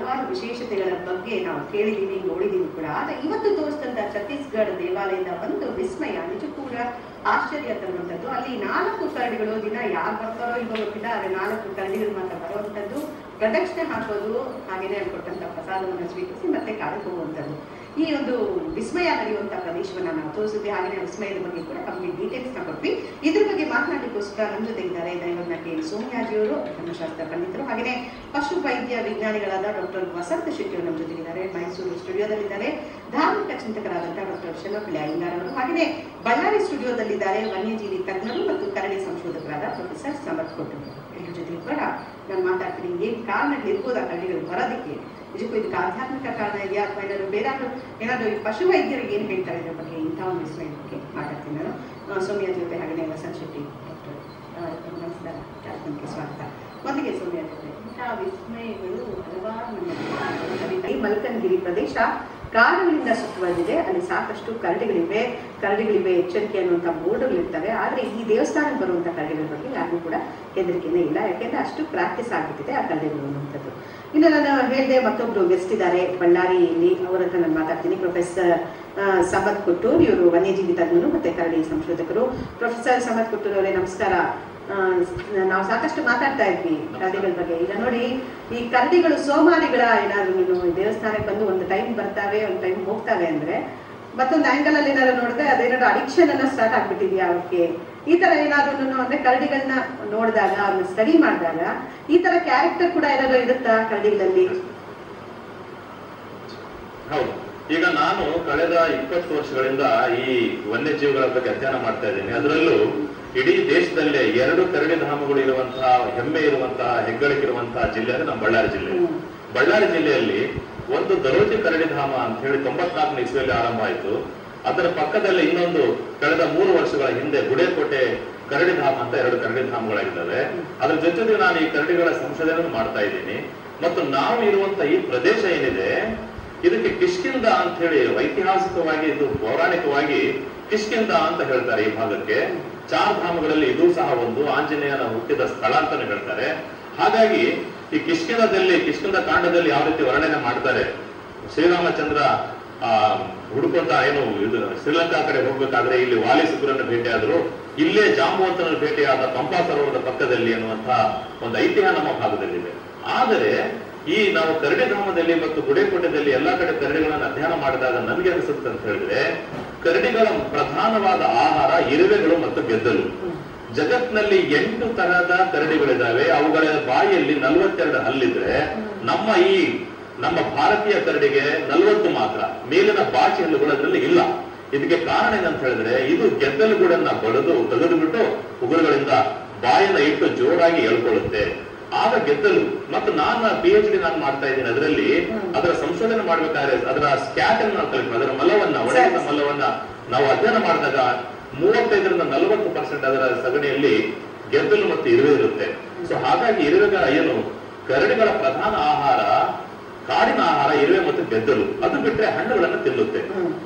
ಹಲವಾರು ವಿಶೇಷತೆಗಳ ಬಗ್ಗೆ ನಾವು ಕೇಳಿದೀವಿ, ನೋಡಿದೀವಿ ಕೂಡ. ಆದ್ರೆ ಇವತ್ತು ತೋರಿಸಿದಂತ ಛತ್ತೀಸ್ಗಢ ದೇವಾಲಯದ ಒಂದು ವಿಸ್ಮಯ ನಿಜಕ್ಕೂ ಕೂಡ ಆಶ್ಚರ್ಯ ತರುವಂತದ್ದು. ಅಲ್ಲಿ 4 ಕರಡಿಗಳು, ದಿನ ಯಾರು ಬರ್ತಾರೋ ಇಲ್ವೋ ಗೊತ್ತಿಲ್ಲ, ಆದ್ರೆ 4 ಕರಡಿಗಳು ಮಾತ್ರ ಬರುವಂತದ್ದು, ಪ್ರದಕ್ಷಿಣೆ ಹಾಕೋದು, ಹಾಗೇನೆ ಅಲ್ಲಿ ಕೊಟ್ಟಂತ ಪ್ರಸಾದವನ್ನು ಸ್ವೀಕರಿಸಿ ಮತ್ತೆ ಕಾಡಿಗೆ ಹೋಗುವಂಥದ್ದು. ಈ ಒಂದು ವಿಸ್ಮಯ ನಡೆಯುವಂತಹ ಪ್ರದೇಶವನ್ನ ನಾವು ತೋರಿಸಿದ್ವಿ. ಹಾಗೆ ವಿಸ್ಮಯದ ಬಗ್ಗೆ ಕೂಡ ಕಂಪ್ಲೀಟ್ ಡೀಟೇಲ್ಸ್ ನ ಕೊಟ್ವಿ. ಇದ್ರ ಬಗ್ಗೆ ಮಾತನಾಡಲಿಕ್ಕೋಸ್ಕರ ನಮ್ಮ ಜೊತೆಗಿದ್ದಾರೆ ದೈವಜ್ಞ ಸೋಮಯಾಜಿಯವರು, ಧರ್ಮಶಾಸ್ತ್ರ ಪಂಡಿತರು, ಹಾಗೆಯೇ ಪಶು ವೈದ್ಯ ವಿಜ್ಞಾನಿಗಳಾದ ಡಾಕ್ಟರ್ ವಸಂತ ಶೆಟ್ಟಿ ಅವರು ನಮ್ಮ ಜೊತೆಗಿದ್ದಾರೆ. ಮೈಸೂರು ಸ್ಟುಡಿಯೋದಲ್ಲಿದ್ದಾರೆ ಧಾರ್ಮಿಕ ಚಿಂತಕರಾದಂತಹ ಡಾಕ್ಟರ್ ಶೆಲ್ಲಪಿಳ್ಳಿ ಅಯ್ಯಂಗಾರ್ ಅವರು, ಹಾಗೆಯೇ ಬಳ್ಳಾರಿ ಸ್ಟುಡಿಯೋದಲ್ಲಿದ್ದಾರೆ ವನ್ಯಜೀವಿ ತಜ್ಞರು ಮತ್ತು ಕರಡಿ ಸಂಶೋಧಕರಾದ ಪ್ರೊಫೆಸರ್ ಸಮರ್ಥ್ ಕೊಟ್ಟರು. ಎಲ್ಲರ ಜೊತೆ ಕೂಡ ನಾನು ಮಾತಾಡ್ತೀನಿ. ಏನ್ ಕಾರಣಗಳಿರ್ಬೋದು ಆ ಕರಡಿಗಳು ಬರೋದಕ್ಕೆ? ನಿಜಕ್ಕೂ ಇದಕ್ಕೆ ಆಧ್ಯಾತ್ಮಿಕ ಕಾರಣ ಇದೆಯಾ ಅಥವಾ ಏನಾದ್ರು ಈ ಪಶು ವೈದ್ಯರಿಗೆ ಏನ್ ಹೇಳ್ತಾರೆ ಇದ್ರ ಬಗ್ಗೆ, ಇಂಥ ಒಂದು ವಿಷಯ ಬಗ್ಗೆ ಮಾತಾಡ್ತೀನಿ ನಾನು. ಸೌಮ್ಯಾಜಿ ಜೊತೆ ಹಾಗೆ ವಸಂತ್ ಶೆಟ್ಟಿ ಡಾಕ್ಟರ್, ನಮಸ್ಕಾರ, ಕಾರ್ಯಕ್ರಮಕ್ಕೆ ಸ್ವಾಗತ. ಮೊದಲಿಗೆ ಸೌಮ್ಯಾಜಿ ಜೊತೆ ಇಂಥ ವಿಸ್ಮಯಗಳು ಹಲವಾರು ನಮ್ಮ ಮಲ್ಕನಗಿರಿ ಪ್ರದೇಶ ಕಾಡುಗಳಿಂದ ಸುತ್ತುವರೆದಿದೆ. ಅಲ್ಲಿ ಸಾಕಷ್ಟು ಕರಡಿಗಳಿವೆ, ಎಚ್ಚರಿಕೆ ಅನ್ನುವಂಥ ಬೋರ್ಡ್ಗಳಿರ್ತವೆ. ಆದ್ರೆ ಈ ದೇವಸ್ಥಾನಕ್ಕೆ ಬರುವಂತಹ ಕರಡಿಗಳ ಬಗ್ಗೆ ಯಾರಿಗೂ ಕೂಡ ಹೆದರಿಕೆನೇ ಇಲ್ಲ, ಯಾಕೆಂದ್ರೆ ಅಷ್ಟು ಪ್ರಾಕ್ಟೀಸ್ ಆಗ್ಬಿಟ್ಟಿದೆ ಆ ಕರಡಿಗಳು ಅನ್ನುವಂಥದ್ದು. ಇನ್ನು ನಾನು ಹೇಳಿದೆ, ಮತ್ತೊಬ್ರು ಗೆಸ್ಟ್ ಇದ್ದಾರೆ ಬಳ್ಳಾರಿಯಲ್ಲಿ, ಅವರ ಹತ್ರ ನಾನು ಮಾತಾಡ್ತೀನಿ. ಪ್ರೊಫೆಸರ್ ಸಮರ್ಥ್ ಕೊಟ್ಟೂರ್, ಇವರು ವನ್ಯಜೀವಿ ತಜ್ಞರು ಮತ್ತೆ ಕರಡಿ ಸಂಶೋಧಕರು. ಪ್ರೊಫೆಸರ್ ಸಮರ್ಥ್ ಕೊಟ್ಟೂರ್ ಅವರೇ ನಮಸ್ಕಾರ. ನಾವು ಸಾಕಷ್ಟು ಮಾತಾಡ್ತಾ ಇದ್ವಿ ಕರಡಿಗಳ ಬಗ್ಗೆ. ಈಗ ನೋಡಿ, ಈ ಕರಡಿಗಳು ಸೋಮಾರಿಗಳ ಏನಾದ್ರು ನೀವು ದೇವಸ್ಥಾನಕ್ಕೆ ಬಂದು ಒಂದು ಟೈಮ್ ಬರ್ತಾವೆ, ಒಂದು ಟೈಮ್ ಹೋಗ್ತಾವೆ ಅಂದ್ರೆ, ಮತ್ತೊಂದು ಆಂಗಲ್ ಅಲ್ಲಿ ಏನಾದ್ರು ನೋಡಿದ್ರೆ ಅದೇನಾದ್ರು ಅಡಿಕ್ಷನ್ ಅನ್ನ ಸ್ಟಾರ್ಟ್ ಆಗ್ಬಿಟ್ಟಿದ್ಯಾ ಅವಕ್ಕೆ? ಈ ತರ ಏನಾದ್ರು ಅಂದ್ರೆ ಕರಡಿಗಳನ್ನ ನೋಡಿದಾಗ, ಅವ್ರನ್ನ ಸ್ಟಡಿ ಮಾಡಿದಾಗ ಈ ತರ ಕ್ಯಾರೆಕ್ಟರ್ ಕೂಡ ಏನಾದ್ರು ಇರುತ್ತಾ ಕರಡಿಗಳಲ್ಲಿ? ಹೌದು. ಈಗ ನಾನು ಕಳೆದ 20 ವರ್ಷಗಳಿಂದ ಈ ವನ್ಯಜೀವಿಗಳ ಬಗ್ಗೆ ಅಧ್ಯಯನ ಮಾಡ್ತಾ ಇದ್ದೀನಿ. ಅದರಲ್ಲೂ ಇಡೀ ದೇಶದಲ್ಲೇ 2 ಕರಡಿ ಧಾಮಗಳು ಇರುವಂತಹ, ಹೆಮ್ಮೆ ಇರುವಂತಹ, ಹೆಗ್ಗಳಿಕೆ ಇರುವಂತಹ ಜಿಲ್ಲೆ ಅಂದ್ರೆ ನಮ್ಮ ಬಳ್ಳಾರಿ ಜಿಲ್ಲೆ. ಬಳ್ಳಾರಿ ಜಿಲ್ಲೆಯಲ್ಲಿ ಒಂದು ದರೋಜಿ ಕರಡಿ ಧಾಮ ಅಂತ ಹೇಳಿ 94ನೇ ಇಸ್ವಿಯಲ್ಲಿ ಆರಂಭ ಆಯಿತು. ಅದರ ಪಕ್ಕದಲ್ಲಿ ಇನ್ನೊಂದು ಕಳೆದ 3 ವರ್ಷಗಳ ಹಿಂದೆ ಗುಡೇಕೋಟೆ ಕರಡಿ ಧಾಮ ಅಂತ 2 ಕರಡಿ ಧಾಮಗಳಾಗಿದ್ದಾವೆ. ಅದ್ರ ಜೊತೆಗೆ ನಾನು ಈ ಕರಡಿಗಳ ಸಂಶೋಧನೆ ಮಾಡ್ತಾ ಇದ್ದೀನಿ. ಮತ್ತು ನಾವು ಇರುವಂತ ಈ ಪ್ರದೇಶ ಏನಿದೆ, ಇದಕ್ಕೆ ಕಿಷ್ಕಿಂದ ಅಂತ ಹೇಳಿ ಐತಿಹಾಸಿಕವಾಗಿ, ಇದು ಪೌರಾಣಿಕವಾಗಿ ಕಿಷ್ಕಿಂದ ಅಂತ ಹೇಳ್ತಾರೆ ಈ ಭಾಗಕ್ಕೆ. 4 ಧಾಮಗಳಲ್ಲಿ ಇದು ಸಹ ಒಂದು, ಆಂಜನೇಯನ ಹುಟ್ಟಿದ ಸ್ಥಳ ಅಂತಾನೆ ಹೇಳ್ತಾರೆ. ಹಾಗಾಗಿ ಈ ಕಿಷ್ಕಿಂದ ಕಾಂಡದಲ್ಲಿ ಯಾವ ರೀತಿ ವರ್ಣನೆ ಮಾಡ್ತಾರೆ, ಶ್ರೀರಾಮಚಂದ್ರ ಹುಡುಕೊಂತ ಇದು ಶ್ರೀಲಂಕಾ ಕಡೆ ಹೋಗ್ಬೇಕಾದ್ರೆ ಇಲ್ಲಿ ವಾಲಿಸುಗ್ರನ್ನು ಭೇಟಿಯಾದ್ರು, ಇಲ್ಲೇ ಜಾಂಬುವಂತನ ಭೇಟಿಯಾದ ಪಂಪಾ ಸರೋವರದ ಪಕ್ಕದಲ್ಲಿ ಅನ್ನುವಂತಹ ಒಂದು ಐತಿಹ್ಯ ನಮ್ಮ ಭಾಗದಲ್ಲಿದೆ. ಆದರೆ ಈ ನಾವು ಕರಡಿ ಧಾಮದಲ್ಲಿ ಮತ್ತು ಗುಡೇಕೋಟೆದಲ್ಲಿ ಎಲ್ಲಾ ಕಡೆ ಕರಡಿಗಳನ್ನು ಅಧ್ಯಯನ ಮಾಡಿದಾಗ ನನ್ಗೆ ಅನಿಸುತ್ತೆ ಅಂತ ಹೇಳಿದ್ರೆ, ಕರಡಿಗಳ ಪ್ರಧಾನವಾದ ಆಹಾರ ಇರುವೆಗಳು ಮತ್ತು ಗೆದ್ದಲು. ಜಗತ್ನಲ್ಲಿ 8 ತರಹದ ಕರಡಿಗಳಿದ್ದಾವೆ. ಅವುಗಳ ಬಾಯಿಯಲ್ಲಿ 42 ಹಲ್ಲಿದ್ರೆ ನಮ್ಮ ಭಾರತೀಯ ಕರಡಿಗೆ 40 ಮಾತ್ರ. ಮೇಲಿನ ಬಾಚಿ ಹಲ್ಲುಗಳು ಅದರಲ್ಲಿ ಇಲ್ಲ. ಇದಕ್ಕೆ ಕಾರಣ ಏನಂತ ಹೇಳಿದ್ರೆ, ಇದು ಗೆದ್ದಲುಗಳನ್ನ ತೆಗೆದುಬಿಟ್ಟು ಉಗುರುಗಳಿಂದ ಬಾಯನ್ನ ಇಟ್ಟು ಜೋರಾಗಿ ಎಳ್ಕೊಳ್ಳುತ್ತೆ. ಆಗ ಗೆದ್ದಲು. ಮತ್ತು ನಾನು PhD ನಾನು ಮಾಡ್ತಾ ಇದ್ದೀನಿ ಅದರಲ್ಲಿ. ಅದರ ಸಂಶೋಧನೆ ಮಾಡ್ಬೇಕಾದ್ರೆ ಅದರ ಸ್ಕ್ಯಾಟ್ ಅನ್ನು ನಾವು ಕಲಿತು, ಅದರ ಮಲವನ್ನ, ಒಳಗಿನ ಮಲವನ್ನ ನಾವು ಅಧ್ಯಯನ ಮಾಡಿದಾಗ 35ರಿಂದ 40% ಅದರ ಸಗಣಿಯಲ್ಲಿ ಗೆದ್ದಲು ಮತ್ತು ಇರುವೆ ಇರುತ್ತೆ. ಸೊ ಹಾಗಾಗಿ ಇರುವೆಗಳ ಕರಡಿಗಳ ಪ್ರಧಾನ ಆಹಾರ, ಕಾಡಿನ ಆಹಾರ ಇರುವೆ ಮತ್ತು ಗೆದ್ದಲು. ಅದು ಬಿಟ್ರೆ ಹಣ್ಣುಗಳನ್ನು ತಿನ್ನುತ್ತೆ.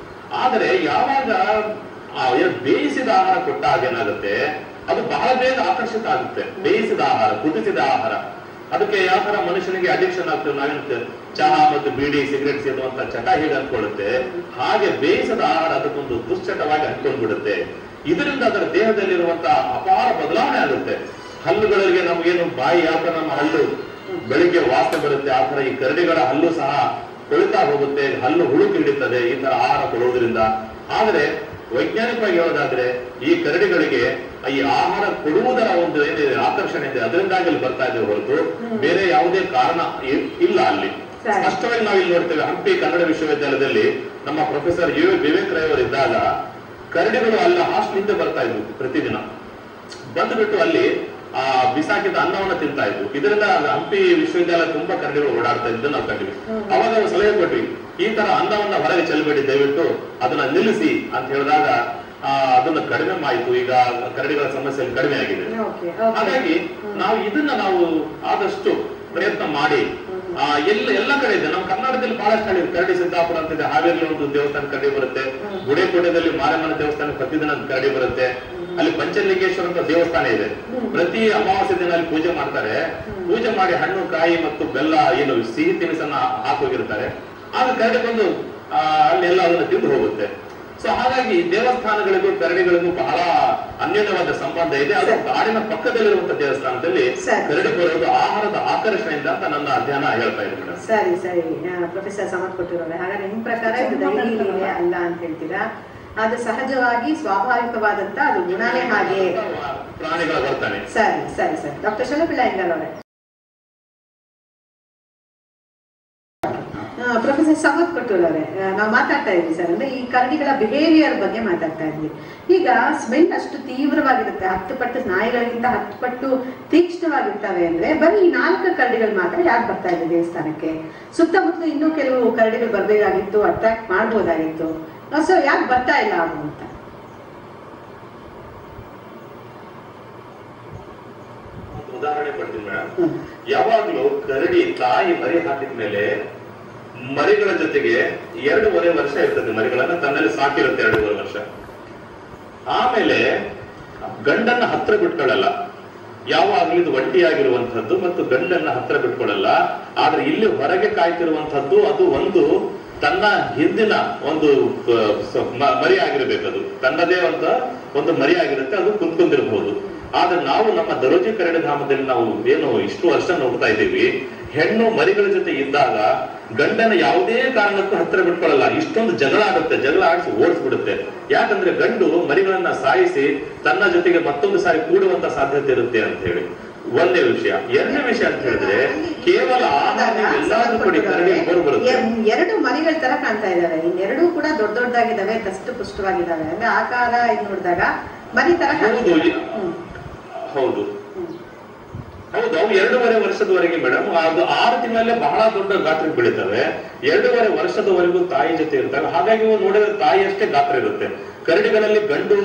ಆದರೆ ಯಾವಾಗ ಬೇಯಿಸಿದ ಆಹಾರ ಕೊಟ್ಟಾಗ ಏನಾಗುತ್ತೆ, ಅದು ಬಹಳ ಬೇಗ ಆಕರ್ಷಿತ ಆಗುತ್ತೆ. ಬೇಯಿಸಿದ ಆಹಾರ, ಕುದಿಸಿದ ಆಹಾರ, ಅದಕ್ಕೆ ಯಾವ ತರ ಮನುಷ್ಯನಿಗೆ ಅಡಿಕ್ಷನ್ ಆಗ್ತದೆ, ನಾವೇನು ಚಹಾ ಮತ್ತು ಬೀಡಿ ಸಿಗರೇಟ್ ಸೇರುವಂತ ಚಟ ಹೀಗೆ ಅಂದ್ಕೊಳ್ಳುತ್ತೆ, ಹಾಗೆ ಬೇಯಿಸದ ಆಹಾರ ಅದಕ್ಕೊಂದು ದುಶ್ಚಟವಾಗಿ ಅಂದ್ಕೊಂಡ್ಬಿಡುತ್ತೆ. ಇದರಿಂದ ಅದರ ದೇಹದಲ್ಲಿರುವಂತಹ ಅಪಾರ ಬದಲಾವಣೆ ಆಗುತ್ತೆ. ಹಲ್ಲುಗಳಿಗೆ ನಮಗೇನು ಬಾಯಿ ಯಾವ ತರ ನಮ್ಮ ಹಲ್ಲು ಬೆಳಿಗ್ಗೆ ವಾಸನೆ ಬರುತ್ತೆ, ಆ ತರ ಈ ಕರಡಿಗಳ ಹಲ್ಲು ಸಹ ಕೊಳಿತಾ ಹೋಗುತ್ತೆ, ಹಲ್ಲು ಹುಳುಕು ಹಿಡಿತದೆ ಈ ತರ ಆಹಾರ ಕೊಡುವುದರಿಂದ. ಆದರೆ ವೈಜ್ಞಾನಿಕವಾಗಿ ಹೇಳೋದಾದ್ರೆ ಈ ಕರಡಿಗಳಿಗೆ ಈ ಆಹಾರ ಕೊಡುವುದರ ಒಂದು ಏನಿದೆ ಆಕರ್ಷಣೆ ಇದೆ, ಅದರಿಂದಾಗಿ ಅಲ್ಲಿ ಬರ್ತಾ ಇದೆ ಹೊರತು ಬೇರೆ ಯಾವುದೇ ಕಾರಣ ಇಲ್ಲ. ಅಲ್ಲಿ ಸ್ಪಷ್ಟವಾಗಿ ನಾವು ಇಲ್ಲಿ ನೋಡ್ತೇವೆ, ಹಂಪಿ ಕನ್ನಡ ವಿಶ್ವವಿದ್ಯಾಲಯದಲ್ಲಿ ನಮ್ಮ ಪ್ರೊಫೆಸರ್ ವಿವೇಕ್ ರೈ ಅವರು ಇದ್ದಾಗ ಕರಡಿಗಳು ಅಲ್ಲಿ ಹಾಸ್ಟೆಲ್ ಹಿಂದೆ ಬರ್ತಾ ಇದ್ವು. ಪ್ರತಿದಿನ ಬಂದ್ಬಿಟ್ಟು ಅಲ್ಲಿ ಬಿಸಾಕಿದ ಅನ್ನವನ್ನು ತಿಂತಾ ಇದ್ವು. ಇದರಿಂದ ಹಂಪಿ ವಿಶ್ವವಿದ್ಯಾಲಯ ತುಂಬಾ ಕರಡಿಗಳು ಓಡಾಡ್ತಾ ಇದ್ದು ನಾವು ಕಂಡ್ವಿ. ಅವಾಗ ನಾವು ಸಲಹೆ ಕೊಟ್ವಿ, ಈ ತರ ಅನ್ನವನ್ನ ಹೊರಗೆ ಚೆಲ್ಲಬೇಡಿ, ದಯವಿಟ್ಟು ಅದನ್ನ ನಿಲ್ಲಿಸಿ ಅಂತ ಹೇಳಿದಾಗ ಅದನ್ನ ಕಡಿಮೆ ಆಯಿತು. ಈಗ ಕರಡಿಗಳ ಸಮಸ್ಯೆ ಕಡಿಮೆ ಆಗಿದೆ. ಹಾಗಾಗಿ ನಾವು ಆದಷ್ಟು ಪ್ರಯತ್ನ ಮಾಡಿ ಎಲ್ಲ ಕಡೆ ಇದೆ. ನಮ್ಮ ಕರ್ನಾಟಕದಲ್ಲಿ ಬಹಳಷ್ಟು ಹಳ್ಳಿ, ಕರಡಿ ಸಿದ್ದಾಪುರ ಅಂತಿದೆ, ಹಾವೇರಿಯಲ್ಲಿ ಒಂದು ದೇವಸ್ಥಾನ ಕರಡಿ ಬರುತ್ತೆ, ಗುಡೇಕೋಟೆದಲ್ಲಿ ಮಾರಮ್ಮನ ದೇವಸ್ಥಾನ ಪ್ರತಿದಿನ ಕರಡಿ ಬರುತ್ತೆ, ಅಲ್ಲಿ ಪಂಚಲಿಂಗೇಶ್ವರ ಅಂತ ದೇವಸ್ಥಾನ ಇದೆ. ಪ್ರತಿ ಅಮಾವಾಸ್ಯೆ ದಿನ ಅಲ್ಲಿ ಪೂಜೆ ಮಾಡ್ತಾರೆ. ಪೂಜೆ ಮಾಡಿ ಹಣ್ಣು ಕಾಯಿ ಮತ್ತು ಬೆಲ್ಲ ಏನು ಸಿಹಿ ತಿನಿಸನ್ನ ಹಾಕೋಗಿರ್ತಾರೆ. ಆಗ ಕರಡಿ ಬಂದು ಅಲ್ಲೆಲ್ಲ ಅದನ್ನ ತಿಂದು ಹೋಗುತ್ತೆ. ಸೊ ಹಾಗಾಗಿ ದೇವಸ್ಥಾನಗಳಿಗೂ ಕರಡಿಗಳಿಗೂ ಬಹಳ ಅನ್ಯೋನ್ಯವಾದ ಸಂಬಂಧ ಇದೆ. ಅದು ಕಾಡಿನ ಪಕ್ಕದಲ್ಲಿರುವಂತಹ ದೇವಸ್ಥಾನದಲ್ಲಿ ಕರಡಿ ಬರೋದು ಆಹಾರದ ಆಕರ್ಷಣೆಯಿಂದ ಅಂತ ನನ್ನ ಅಧ್ಯಯನ ಹೇಳ್ತಾ ಇದೆ ಮೇಡಮ್. ಸರಿ ಸರಿ ಪ್ರೊಫೆಸರ್ ಸಮತ್ ಕೊಟ್ಟಿರೋರೆ. ಹಾಗಾದ್ರೆ ನಿಮ್ ಪ್ರಕಾರ ಇದು ದೈಹಿಕ ಅಲ್ಲ ಅಂತ ಹೇಳ್ತೀರಾ? ಅದು ಸಹಜವಾಗಿ ಸ್ವಾಭಾವಿಕವಾದಂತ ಅದು ಗುಣನೇ ಹಾಗೆ ಪ್ರಾಣಿಗಳ ವರ್ತನೆ. ಸರಿ ಸರಿ ಸರಿ. ಡಾಕ್ಟರ್ ಶಲಪಿಳ್ಳ ಹೆಂಗಾರ್ ಅವರೇ, ಪ್ರೊಫೆಸರ್ ಸಮತ್ ಕೊಟ್ಟೂರ್ ಅವರೇ, ನಾವು ಮಾತಾಡ್ತಾ ಇದ್ವಿ ಸರ್ ಅಂದ್ರೆ ಈ ಕರಡಿಗಳ ಬಿಹೇವಿಯರ್ ಬಗ್ಗೆ ಮಾತಾಡ್ತಾ ಇದ್ವಿ. ಈಗ ಸ್ಮೆಲ್ ಅಷ್ಟು ತೀವ್ರವಾಗಿರುತ್ತೆ, 10 ಪಟ್ಟು ನಾಯಿಗಳಿಗಿಂತ 10 ಪಟ್ಟು ತೀಕ್ಷ್ಣವಾಗಿರ್ತವೆ ಅಂದ್ರೆ ಬರೀ ಈ 4 ಕರಡಿಗಳು ಮಾತ್ರ ಯಾಕೆ ಬರ್ತಾ ಇದೆ ದೇವಸ್ಥಾನಕ್ಕೆ? ಸುತ್ತಮುತ್ತಲು ಇನ್ನೂ ಕೆಲವು ಕರಡಿಗಳು ಬರ್ಬೇಕಾಗಿತ್ತು, ಅಟ್ರಾಕ್ಟ್ ಮಾಡ್ಬೋದಾಗಿತ್ತು. ಸೊ ಯಾಕೆ ಬರ್ತಾ ಇಲ್ಲ ಅವು ಅಂತ? ಉದಾಹರಣೆ ಕೊಡ್ತೀನಿ ಮೇಡಮ್. ಯಾವಾಗ್ಲೂ ಕರಡಿ ತಾಯಿ ಮರಿ ಹಾಕಿದ್ಮೇಲೆ ಮರಿಗಳ ಜೊತೆಗೆ 2.5 ವರ್ಷ ಇರ್ತದೆ. ಮರಿಗಳನ್ನ ತನ್ನಲ್ಲಿ ಸಾಕಿರುತ್ತೆ 2.5 ವರ್ಷ. ಆಮೇಲೆ ಗಂಡನ್ನ ಹತ್ರ ಬಿಟ್ಕೊಳ್ಳಲ್ಲ. ಯಾವಾಗ್ಲೂ ಇದು ಒಂಟಿಯಾಗಿರುವಂತಹದ್ದು ಮತ್ತು ಗಂಡನ್ನ ಹತ್ರ ಬಿಟ್ಕೊಳ್ಳಲ್ಲ. ಆದ್ರೆ ಇಲ್ಲಿ ಹೊರಗೆ ಕಾಯ್ತಿರುವಂತಹದ್ದು ಅದು ಒಂದು ತನ್ನ ಹಿಂದಿನ ಒಂದು ಮರಿ ಆಗಿರ್ಬೇಕದು. ತನ್ನದೇ ಅಂತ ಒಂದು ಮರಿ ಆಗಿರುತ್ತೆ, ಅದು ಕುಂತ್ಕೊಂಡಿರ್ಬಹುದು. ಆದ್ರೆ ನಾವು ನಮ್ಮ ದರೋಜಿ ಕರಡಿ ಧಾಮದಲ್ಲಿ ನಾವು ಏನು ಇಷ್ಟು ವರ್ಷ ನೋಡ್ತಾ ಇದ್ದೀವಿ, ಹೆಣ್ಣು ಮರಿಗಳ ಜೊತೆ ಇದ್ದಾಗ ಗಂಡನ ಯಾವುದೇ ಕಾರಣಕ್ಕೂ ಹತ್ರ ಬಿಟ್ಕೊಳ್ಳಲ್ಲ. ಇಷ್ಟೊಂದು ಜಗಳ ಆಗುತ್ತೆ, ಜಗಳ ಆಡಿಸಿ ಓಡಿಸ್ಬಿಡುತ್ತೆ. ಯಾಕಂದ್ರೆ ಗಂಡು ಮರಿಗಳನ್ನ ಸಾಯಿಸಿ ತನ್ನ ಜೊತೆಗೆ ಮತ್ತೊಂದು ಸಾರಿ ಕೂಡುವಂತ ಸಾಧ್ಯತೆ ಇರುತ್ತೆ ಅಂತ ಹೇಳಿ ಒಂದೇ ವಿಷಯ. ಎರಡನೇ ವಿಷಯ ಅಂತ ಹೇಳಿದ್ರೆ ಕೇವಲ ಎಲ್ಲಾದ್ರೂ ಕೊಡಿ ಕರಡಿ ಬರುತ್ತೆ. 2 ಮರಿಗಳ ತರ ಕಾಣ್ತಾ ಇದಾವೆ. ಇನ್ನೆರಡೂ ಕೂಡ ದೊಡ್ಡ ದೊಡ್ಡದಾಗಿದ್ದಾವೆ, ದಷ್ಟು ಪುಷ್ಟವಾಗಿದ್ದಾವೆ. ಅಂದ್ರೆ ಆಕಾರ ಇದು ನೋಡಿದಾಗ ಮರಿ ತರ ಹೌದು ಹೌದು. ಅವು 2.5 ವರ್ಷದವರೆಗೆ ಮೇಡಮ್ ಅದು 6 ತಿಂಗಳಲ್ಲೇ ಬಹಳ ದೊಡ್ಡ ಗಾತ್ರಕ್ಕೆ ಬೆಳೀತವೆ. 2.5 ವರ್ಷದವರೆಗೂ ತಾಯಿ ಜೊತೆ ಇರ್ತವೆ. ಹಾಗಾಗಿ ನೋಡಿದ್ರೆ ತಾಯಿ ಅಷ್ಟೇ ಗಾತ್ರ ಇರುತ್ತೆ. ಕರಡಿಗಳಲ್ಲಿ ಗಂಡು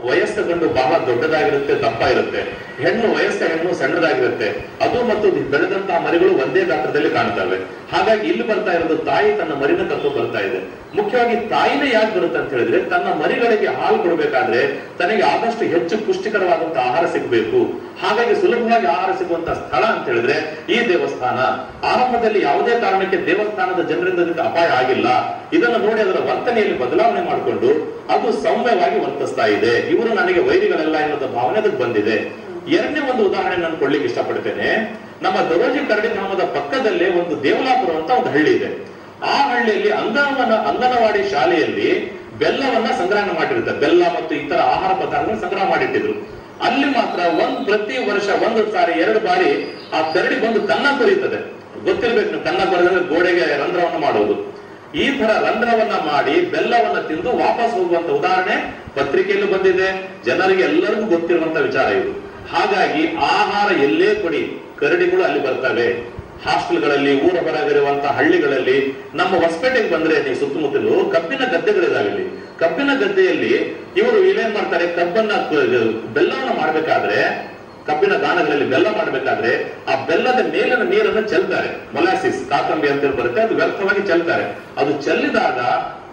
ವಯಸ್ಕ ಗಂಡು ಬಹಳ ದೊಡ್ಡದಾಗಿರುತ್ತೆ, ದಪ್ಪ ಇರುತ್ತೆ. ಹೆಣ್ಣು ವಯಸ್ಕ ಹೆಣ್ಣು ಸಣ್ಣದಾಗಿರುತ್ತೆ. ಅದು ಮತ್ತು ಬೆಳೆದಂತಹ ಮರಿಗಳು ಒಂದೇ ಗಾತ್ರದಲ್ಲಿ ಕಾಣ್ತವೆ. ಹಾಗಾಗಿ ಇಲ್ಲಿ ಬರ್ತಾ ಇರೋದು ತಾಯಿ ತನ್ನ ಮರಿನ ಕತ್ತು ಬರ್ತಾ ಇದೆ. ಮುಖ್ಯವಾಗಿ ತಾಯಿನೇ ಯಾಕೆ ಬರುತ್ತೆ ಅಂತ ಹೇಳಿದ್ರೆ ತನ್ನ ಮರಿಗಳಿಗೆ ಹಾಲು ಕೊಡಬೇಕಾದ್ರೆ ತನಗೆ ಆದಷ್ಟು ಹೆಚ್ಚು ಪುಷ್ಟಿಕರವಾದಂತಹ ಆಹಾರ ಸಿಗಬೇಕು. ಹಾಗಾಗಿ ಸುಲಭವಾಗಿ ಆಹಾರ ಸಿಗುವಂತಹ ಸ್ಥಳ ಅಂತ ಹೇಳಿದ್ರೆ ಈ ದೇವಸ್ಥಾನ. ಆರಂಭದಲ್ಲಿ ಯಾವುದೇ ಕಾರಣಕ್ಕೆ ದೇವಸ್ಥಾನದ ಜನರಿಂದ ಇದಕ್ಕೆ ಅಪಾಯ ಆಗಿಲ್ಲ. ಇದನ್ನು ನೋಡಿ ಅದರ ವರ್ತನೆಯಲ್ಲಿ ಬದಲಾವಣೆ ಮಾಡಿಕೊಂಡು ಅದು ಸೌಮ್ಯವಾಗಿ ವರ್ತಿಸ್ತಾ ಇದೆ. ಇವರು ನನಗೆ ವೈರಿಗಳೆಲ್ಲ ಎನ್ನುವ ಭಾವನೆ ಅದಕ್ಕೆ ಬಂದಿದೆ. ಎರಡನೇ ಒಂದು ಉದಾಹರಣೆ ನಾನು ಕೊಡ್ಲಿಕ್ಕೆ ಇಷ್ಟಪಡ್ತೇನೆ. ನಮ್ಮ ದರೋಜಿ ಕರಡಿ ಧಾಮದ ಪಕ್ಕದಲ್ಲೇ ಒಂದು ದೇವಲಾಪುರ ಅಂತ ಒಂದು ಹಳ್ಳಿ ಇದೆ. ಆ ಹಳ್ಳಿಯಲ್ಲಿ ಅಂಗನವಾಡಿ ಶಾಲೆಯಲ್ಲಿ ಬೆಲ್ಲವನ್ನ ಸಂಗ್ರಹಣೆ ಮಾಡಿರುತ್ತೆ. ಬೆಲ್ಲ ಮತ್ತು ಇತರ ಆಹಾರ ಪದಾರ್ಥಗಳನ್ನು ಸಂಗ್ರಹ ಮಾಡಿಟ್ಟಿದ್ರು. ಅಲ್ಲಿ ಮಾತ್ರ ಪ್ರತಿ ವರ್ಷ 1 ಸಾರಿ 2 ಬಾರಿ ಆ ಕರಡಿ ಬಂದು ಕನ್ನ ಕೊರೀತದೆ. ಗೊತ್ತಿರ್ಬೇಕು, ಕನ್ನ ಕೊರೆದ್ರೆ ಗೋಡೆಗೆ ರಂಧ್ರವನ್ನ ಮಾಡೋದು. ಈ ತರ ರಂಧ್ರವನ್ನ ಮಾಡಿ ಬೆಲ್ಲವನ್ನ ತಿಂದು ವಾಪಸ್ ಹೋಗುವಂತ ಉದಾಹರಣೆ ಪತ್ರಿಕೆಯಲ್ಲೂ ಬಂದಿದೆ. ಜನರಿಗೆ ಎಲ್ಲರಿಗೂ ಗೊತ್ತಿರುವಂತ ವಿಚಾರ ಇದು. ಹಾಗಾಗಿ ಆಹಾರ ಎಲ್ಲೇ ಕೊಡಿ ಕರಡಿಗಳು ಅಲ್ಲಿ ಬರ್ತವೆ. ಹಾಸ್ಟೆಲ್ಗಳಲ್ಲಿ, ಊರ ಹೊರಗಿರುವಂತಹ ಹಳ್ಳಿಗಳಲ್ಲಿ, ನಮ್ಮ ಹೊಸಪೇಟೆಗೆ ಬಂದ್ರೆ ನೀವು ಸುತ್ತಮುತ್ತಲು ಕಬ್ಬಿನ ಗದ್ದೆಗಳಿದಾವೆ. ಇಲ್ಲಿ ಕಬ್ಬಿನ ಗದ್ದೆಯಲ್ಲಿ ಇವರು ಇವೇನ್ ಮಾಡ್ತಾರೆ, ಬೆಲ್ಲವನ್ನ ಮಾಡ್ಬೇಕಾದ್ರೆ, ಕಬ್ಬಿನ ಗಾಣಗಳಲ್ಲಿ ಬೆಲ್ಲ ಮಾಡ್ಬೇಕಾದ್ರೆ ಆ ಬೆಲ್ಲದ ಮೇಲಿನ ನೀರನ್ನು ಚೆಲ್ತಾರೆ. ಮೊಲಾಸಿಸ್ ಕಾಕಂಬಿ ಅಂತ ಬರುತ್ತೆ, ಅದು ವ್ಯರ್ಥವಾಗಿ ಚೆಲ್ತಾರೆ. ಅದು ಚೆಲ್ಲಿದಾಗ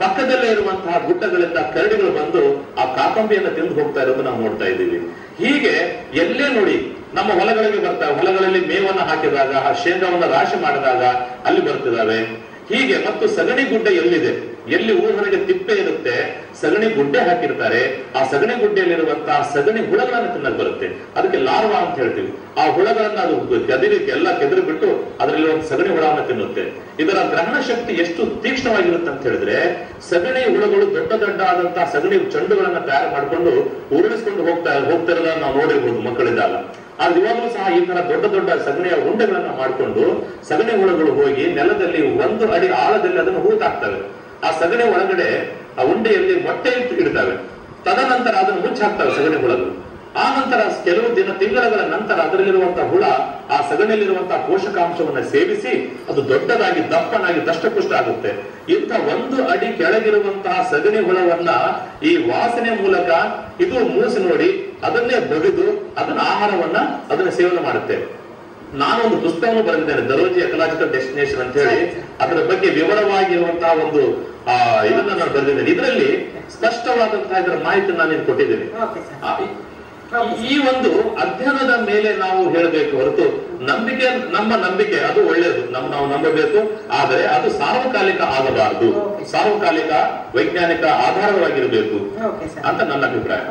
ಪಕ್ಕದಲ್ಲೇ ಇರುವಂತಹ ಗುಡ್ಡಗಳಿಂದ ಕರಡಿಗಳು ಬಂದು ಆ ಕಾಕಂಬಿಯನ್ನು ತಿಂದು ಹೋಗ್ತಾ ಇರೋದು ನಾವು ನೋಡ್ತಾ ಇದ್ದೀವಿ. ಹೀಗೆ ಎಲ್ಲೇ ನೋಡಿ ನಮ್ಮ ಹೊಲಗಳಿಗೆ ಬರ್ತಾವೆ. ಹೊಲಗಳಲ್ಲಿ ಮೇವನ್ನ ಹಾಕಿದಾಗ, ಆ ಶೇಂಗಾವನ್ನ ರಾಶಿ ಮಾಡಿದಾಗ ಅಲ್ಲಿ ಬರ್ತಿದಾವೆ. ಹೀಗೆ ಮತ್ತು ಸಗಣಿ ಗುಡ್ಡೆ ಎಲ್ಲಿದೆ, ಎಲ್ಲಿ ಊರೊಳಗೆ ತಿಪ್ಪೆ ಇರುತ್ತೆ, ಸಗಣಿ ಗುಡ್ಡೆ ಹಾಕಿರ್ತಾರೆ. ಆ ಸಗಣಿ ಗುಡ್ಡೆಯಲ್ಲಿರುವಂತಹ ಸಗಣಿ ಹುಳಗಳನ್ನ ತಿನ್ನಕ್ ಬರುತ್ತೆ. ಅದಕ್ಕೆ ಲಾರ್ವಾ ಅಂತ ಹೇಳ್ತೀವಿ. ಆ ಹುಳಗಳನ್ನ ಅದು ಎಲ್ಲ ಕೆದರಿ ಬಿಟ್ಟು ಅದರಲ್ಲಿ ಒಂದು ಸಗಣಿ ಹುಳವನ್ನ ತಿನ್ನುತ್ತೆ. ಇದರ ಗ್ರಹಣ ಶಕ್ತಿ ಎಷ್ಟು ತೀಕ್ಷ್ಣವಾಗಿರುತ್ತೆ ಅಂತ ಹೇಳಿದ್ರೆ ಸಗಣಿ ಹುಳಗಳು ದೊಡ್ಡ ದೊಡ್ಡ ಆದಂತಹ ಸಗಣಿ ಚೆಂಡುಗಳನ್ನ ತಯಾರು ಮಾಡಿಕೊಂಡು ಉರುಳಿಸ್ಕೊಂಡು ಹೋಗ್ತಿರೋದನ್ನ ನಾವು ನೋಡಿರ್ಬೋದು ಮಕ್ಕಳಿದ್ದಾಗ. ಆದ್ರೆ ಇವಾಗಲೂ ಸಹ ಈ ತರ ದೊಡ್ಡ ದೊಡ್ಡ ಸಗಣಿಯ ಉಂಡೆಗಳನ್ನ ಮಾಡಿಕೊಂಡು ಸಗಣಿ ಹುಳಗಳು ಹೋಗಿ ನೆಲದಲ್ಲಿ 1 ಅಡಿ ಆಳದಲ್ಲಿ ಅದನ್ನು ಹೂತಾಕ್ತವೆ. ಆ ಸಗಣಿ ಒಳಗಡೆ ಆ ಉಂಡೆಯಲ್ಲಿ ಮೊಟ್ಟೆ ಇಡ್ತವೆ. ತದನಂತರ ಅದನ್ನು ಮುಚ್ಚಿ ಹಾಕ್ತವೆ ಸಗಣಿ ಹುಳಗಳು. ಆ ನಂತರ ಕೆಲವು ತಿಂಗಳ ನಂತರ ಅದರಲ್ಲಿರುವಂತಹ ಹುಳ ಆ ಸಗಣಿಯಲ್ಲಿರುವಂತಹ ಪೋಷಕಾಂಶವನ್ನ ಸೇವಿಸಿ ಅದು ದೊಡ್ಡದಾಗಿ ದಪ್ಪನಾಗಿ ದಷ್ಟಪುಷ್ಟ ಆಗುತ್ತೆ. ಇಂಥ 1 ಅಡಿ ಕೆಳಗಿರುವಂತಹ ಸಗಣಿ ಹುಳವನ್ನ ಈ ವಾಸನೆ ಮೂಲಕ ಇದು ಮೂಸಿ ನೋಡಿ ಅದನ್ನೇ ಬಗೆದು ಅದನ್ನ ಆಹಾರವನ್ನ ಅದನ್ನ ಸೇವನೆ ಮಾಡುತ್ತೆ. ನಾನೊಂದು ಪುಸ್ತಕವನ್ನು ಬರೆದಿದ್ದೇನೆ, ದರೋಜಿ ಎಕಲಾಜಿಕಲ್ ಡೆಸ್ಟಿನೇಷನ್ ಅಂತ ಹೇಳಿ. ಅದರ ಬಗ್ಗೆ ವಿವರವಾಗಿರುವಂತಹ ಒಂದು ಇದನ್ನ ನಾನು ಬರೆದಿದ್ದೇನೆ. ಇದರಲ್ಲಿ ಸ್ಪಷ್ಟವಾದಂತಹ ಇದರ ಮಾಹಿತಿ ನಾನು ಕೊಟ್ಟಿದ್ದೇನೆ. ಈ ಒಂದು ಅಧ್ಯಯನದ ಮೇಲೆ ನಾವು ಹೇಳಬೇಕು ಹೊರತು ನಂಬಿಕೆ, ನಮ್ಮ ನಂಬಿಕೆ ಅದು ಒಳ್ಳೆಯದು, ನಾವು ನಂಬಬೇಕು, ಆದರೆ ಅದು ಸಾರ್ವಕಾಲಿಕ ಆಗಬಾರದು, ಸಾರ್ವಕಾಲಿಕ ವೈಜ್ಞಾನಿಕ ಆಧಾರವಾಗಿರಬೇಕು ಅಂತ ನನ್ನ ಅಭಿಪ್ರಾಯ.